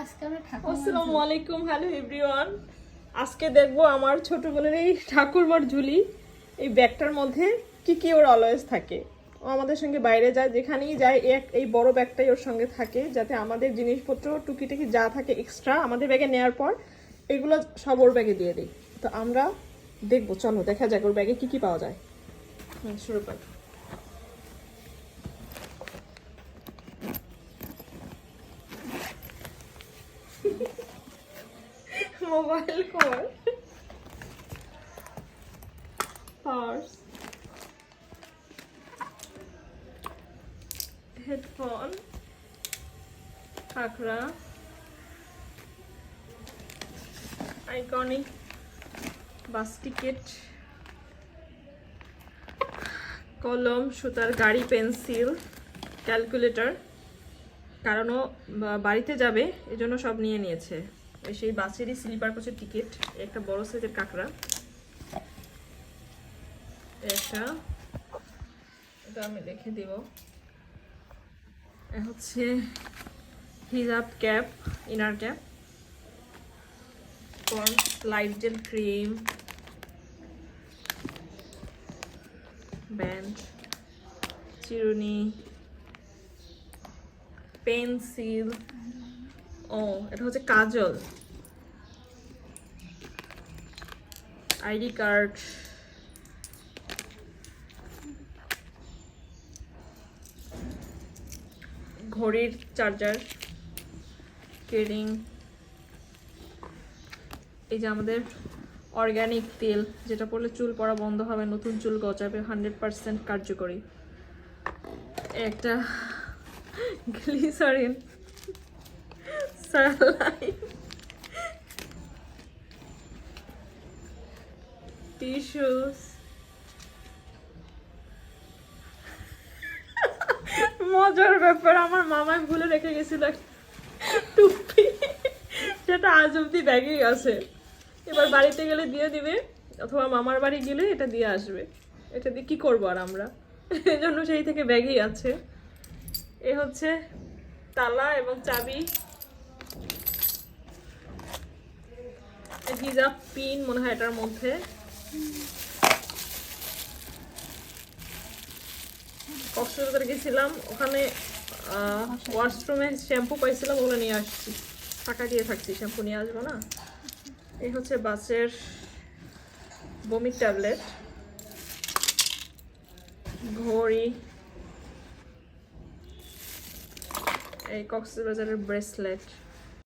আসসালামু আলাইকুম, hello everyone. আজকে দেখবো আমার ছোট বোনের এই ঠাকুরমার ঝুলি, এই ব্যাগটার মধ্যে কি কি ওর অলওয়েজ থাকে। ও আমাদের সঙ্গে বাইরে যায়, যেখানেই যায় এই বড় ব্যাগটাই ওর সঙ্গে থাকে, যাতে আমাদের জিনিসপত্র টুকিটাকি যা থাকে এক্সট্রা আমাদের ব্যাগে নেওয়ার পর এগুলো সব ওর ব্যাগে দিয়ে দিই। তো আমরা দেখবো, চলো দেখা যাক ওর ব্যাগে কি কি পাওয়া যায়। শুরু করি। মোবাইল কভার, পার্স, হেডফোন, কাঁকড়া, আইকনিক বাস টিকিট, কলম, সুতার গাড়ি, পেন্সিল, ক্যালকুলেটর, কারণ ও বাড়িতে যাবে এই জন্য সব নিয়ে নিয়েছে। ওই সেই বাসেরই স্লিপার কোচের টিকিট, একটা বড় সাইজের কাঁকড়া, একটা, এটা আমি রেখে দিব, হচ্ছে হিজাব cap, inner cap, light jail cream, band, চিরুনি, পেন্সিল, ও এটা হচ্ছে কাজল, আইডি কার্ড, ঘড়ির চার্জার, কেরিং, এই যে আমাদের অর্গানিক তেল, যেটা পড়লে চুল পড়া বন্ধ হবে, নতুন চুল গজাবে, 100% কার্যকরী, একটা গ্লিসারিন, স্যালাইন, টিস্যুস, মজার ব্যাপার আমার মামাই ভুলে রেখে গেছিল টুপি, যেটা আজ অব্দি ব্যাগেই আছে। এবার বাড়িতে গেলে দিয়ে দিবে, অথবা মামার বাড়ি গেলে এটা দিয়ে আসবে। এটা দিয়ে কি করবো আর আমরা, এই জন্য সেই থেকে ব্যাগেই আছে। এ হচ্ছে তালা এবং চাবি, হিজাব পিন মনে হয় এটার মধ্যে, কক্সবাজার গেছিলাম, ওখানে ওয়াশরুমে শ্যাম্পু পাইছিলাম, ওগুলো নিয়ে আসছি, টাকা দিয়ে থাকছি, শ্যাম্পু নিয়ে আসবো না। এই হচ্ছে বাসের বমির ট্যাবলেট, ঘড়ি, এই কক্সবাজারের ব্রেসলেট,